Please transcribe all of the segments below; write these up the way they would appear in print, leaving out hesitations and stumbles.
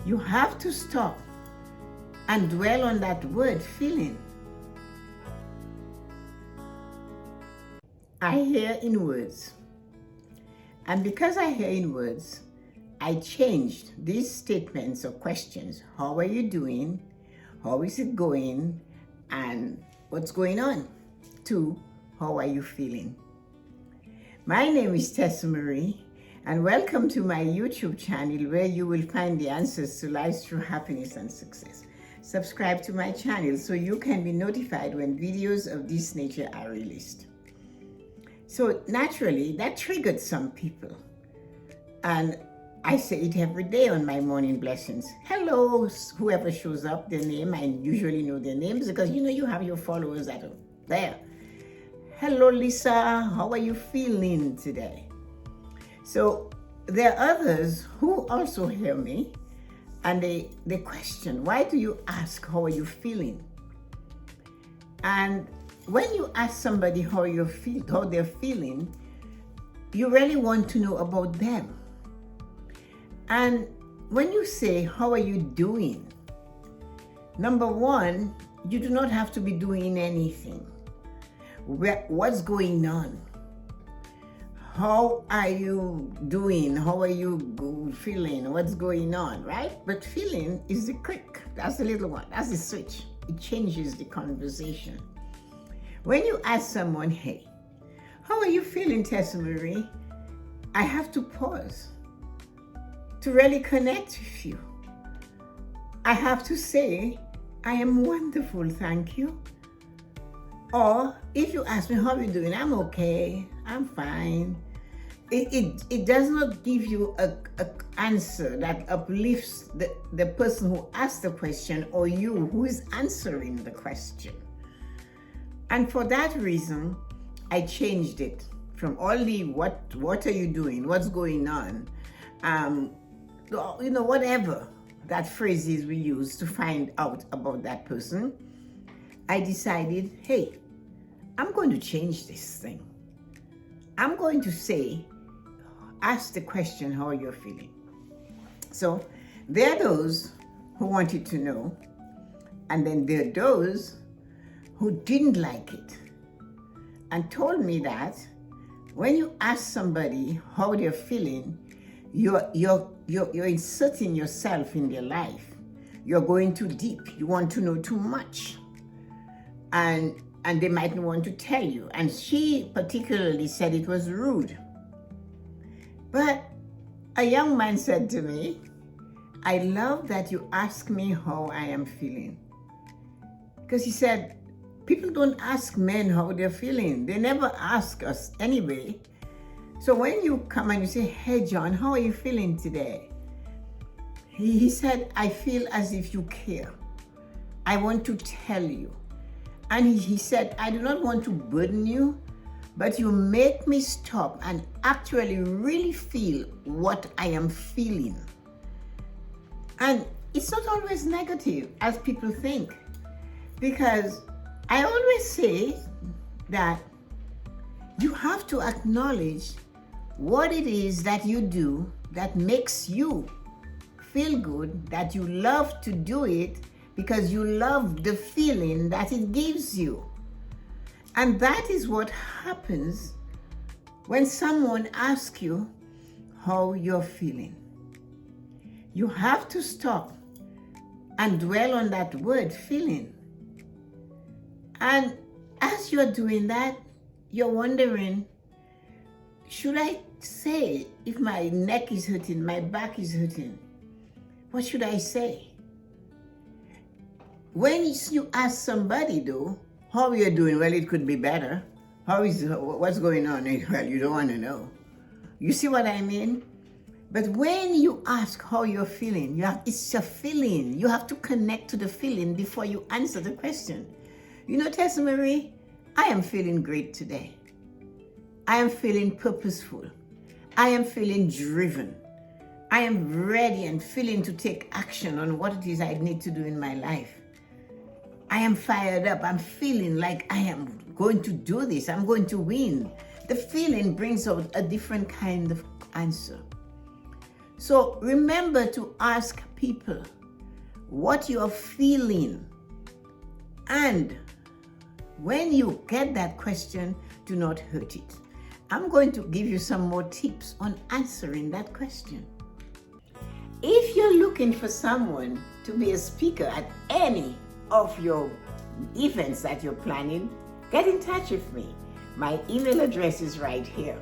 You have to stop and dwell on that word, feeling. I hear in words. And because I hear in words, I changed these statements or questions. How are you doing? How is it going? And what's going on? To how are you feeling? My name is Tessa-Marie, and welcome to my YouTube channel where you will find the answers to life's true happiness and success. Subscribe to my channel so you can be notified when videos of this nature are released. So naturally, that triggered some people. And I say it every day on my morning blessings. Hello, whoever shows up, their name. I usually know their names because you have your followers that are there. Hello, Lisa, how are you feeling today? So there are others who also hear me and they question, why do you ask, how are you feeling? And when you ask somebody how they're feeling, you really want to know about them. And when you say, how are you doing? Number one, you do not have to be doing anything. What's going on? How are you doing? How are you feeling? What's going on, right? But feeling is the click. That's the little one. That's the switch. It changes the conversation. When you ask someone, hey, how are you feeling, Tessa-Marie? I have to pause to really connect with you. I have to say, I am wonderful, thank you. Or if you ask me, how are you doing? I'm okay, I'm fine. It does not give you an answer that uplifts the person who asked the question or you who is answering the question. And for that reason, I changed it from all the what are you doing, what's going on, whatever that phrases we use to find out about that person. I decided, hey, I'm going to change this thing. I'm going to say, ask the question how you're feeling. So there are those who wanted to know, and then there are those who didn't like it and told me that when you ask somebody how they're feeling, you're inserting yourself in their life. You're going too deep. You want to know too much. And they might want to tell you. And she particularly said it was rude. But a young man said to me, I love that you ask me how I am feeling. Because he said, people don't ask men how they're feeling. They never ask us anyway. So when you come and you say, hey, John, how are you feeling today? He said, I feel as if you care. I want to tell you. And he said, I do not want to burden you, but you make me stop and actually really feel what I am feeling. And it's not always negative as people think, because I always say that you have to acknowledge what it is that you do that makes you feel good, that you love to do it because you love the feeling that it gives you. And that is what happens when someone asks you how you're feeling. You have to stop and dwell on that word, feeling. And as you're doing that, you're wondering, should I say if my neck is hurting, my back is hurting? What should I say? When you ask somebody though, how are you doing? Well, it could be better. What's going on? Well, you don't want to know. You see what I mean? But when you ask how you're feeling, it's a feeling. You have to connect to the feeling before you answer the question. You know, Tessa-Marie, I am feeling great today. I am feeling purposeful. I am feeling driven. I am ready and feeling to take action on what it is I need to do in my life. I am fired up. I'm feeling like I am going to do this. I'm going to win. The feeling brings out a different kind of answer. So remember to ask people what you are feeling. And when you get that question, do not hurt it. I'm going to give you some more tips on answering that question. If you're looking for someone to be a speaker at any of your events that you're planning, get in touch with me. My email address is right here,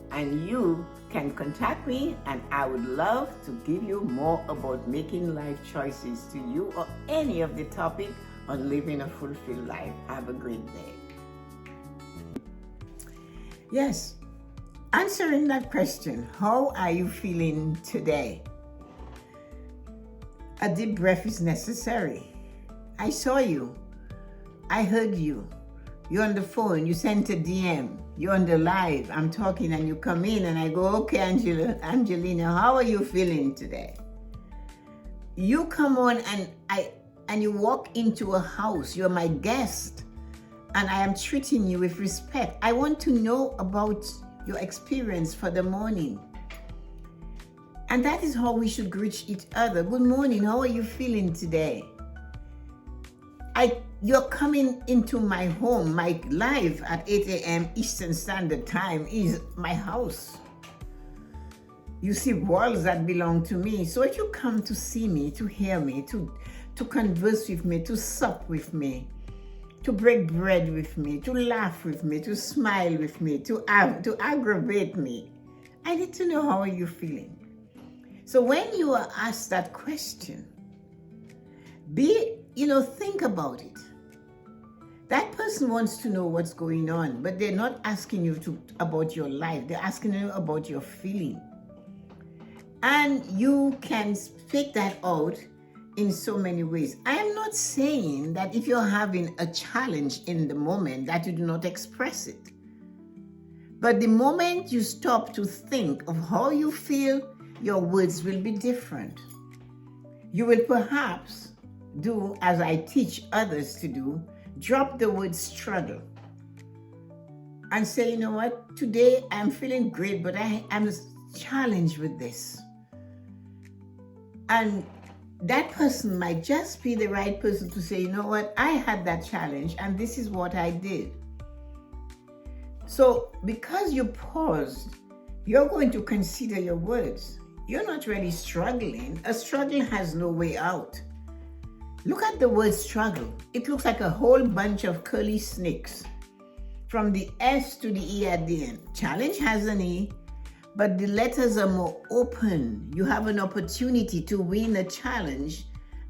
and you can contact me, and I would love to give you more about making life choices to you or any of the topic on living a fulfilled life. Have a great day. Yes, answering that question, how are you feeling today? A deep breath is necessary. I saw you. I heard you. You're on the phone. You sent a DM. You're on the live. I'm talking and you come in and I go, okay, Angelina, how are you feeling today? You come on and you walk into a house. You're my guest and I am treating you with respect. I want to know about your experience for the morning. And that is how we should greet each other. Good morning. How are you feeling today? You're coming into my home. My live at 8 a.m. Eastern Standard Time is my house. You see walls that belong to me. So if you come to see me, to hear me, to converse with me, to sup with me, to break bread with me, to laugh with me, to smile with me, to aggravate me, I need to know how are you feeling. So when you are asked that question, think about it. That person wants to know what's going on, but they're not asking you about your life. They're asking you about your feeling. And you can speak that out in so many ways. I am not saying that if you're having a challenge in the moment that you do not express it. But the moment you stop to think of how you feel, your words will be different. You will perhaps do as I teach others to do, drop the word struggle and say, you know what, today I'm feeling great, but I'm challenged with this. And that person might just be the right person to say, you know what, I had that challenge and this is what I did. So because you paused, you're going to consider your words. You're not really struggling. A struggle has no way out. Look at the word struggle. It looks like a whole bunch of curly snakes from the S to the E at the end. Challenge has an E, but the letters are more open. You have an opportunity to win a challenge,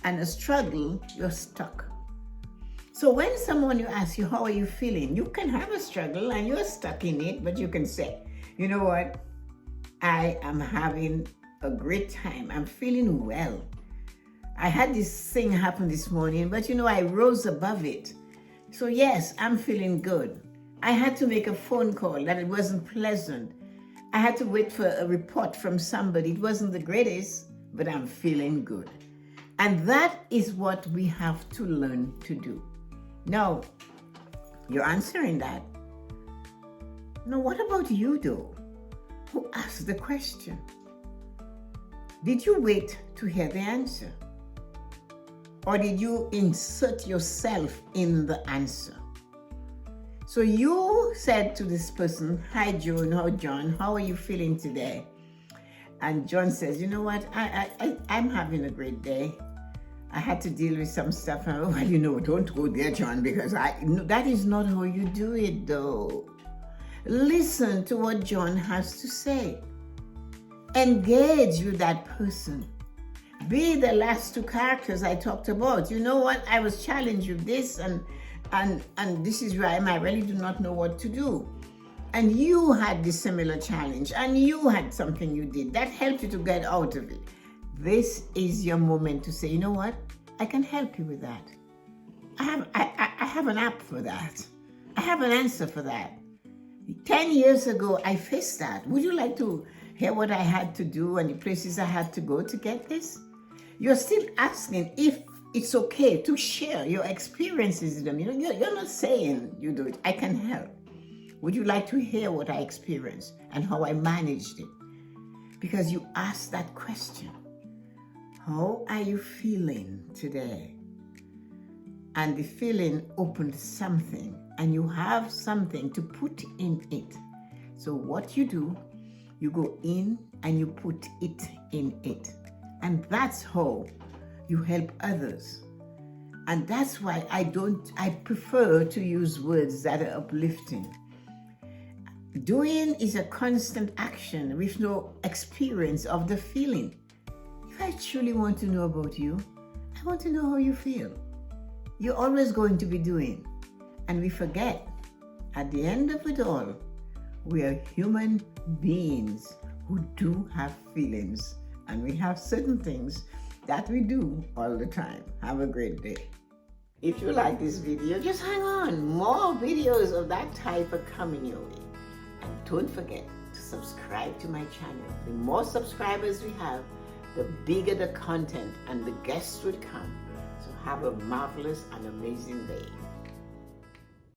and a struggle, you're stuck. So when someone asks you, how are you feeling? You can have a struggle and you're stuck in it, but you can say, you know what? I am having a great time. I'm feeling well. I had this thing happen this morning, but I rose above it. So yes, I'm feeling good. I had to make a phone call that it wasn't pleasant. I had to wait for a report from somebody. It wasn't the greatest, but I'm feeling good. And that is what we have to learn to do. Now, you're answering that. Now, what about you though, who asked the question? Did you wait to hear the answer? Or did you insert yourself in the answer? So you said to this person, hi John, how are you feeling today? And John says, you know what, I'm having a great day. I had to deal with some stuff. And, well, don't go there, John, because that is not how you do it though. Listen to what John has to say. Engage with that person. Be the last two characters I talked about. You know what? I was challenged with this and this is where I really do not know what to do. And you had this similar challenge and you had something you did that helped you to get out of it. This is your moment to say, you know what? I can help you with that. I have an app for that. I have an answer for that. 10 years ago, I faced that. Would you like to hear what I had to do and the places I had to go to get this? You're still asking if it's okay to share your experiences with them. You're not saying you do it. I can help. Would you like to hear what I experienced and how I managed it? because you asked that question. How are you feeling today? And the feeling opened something, and you have something to put in it. So what you do, you go in and you put it in it. And that's how you help others. And that's why I prefer to use words that are uplifting. Doing is a constant action with no experience of the feeling. If I truly want to know about you, I want to know how you feel. You're always going to be doing. And we forget, at the end of it all, we are human beings who do have feelings. And we have certain things that we do all the time. Have a great day. If you like this video, just hang on. More videos of that type are coming your way. And don't forget to subscribe to my channel. The more subscribers we have, the bigger the content and the guests would come. So have a marvelous and amazing day.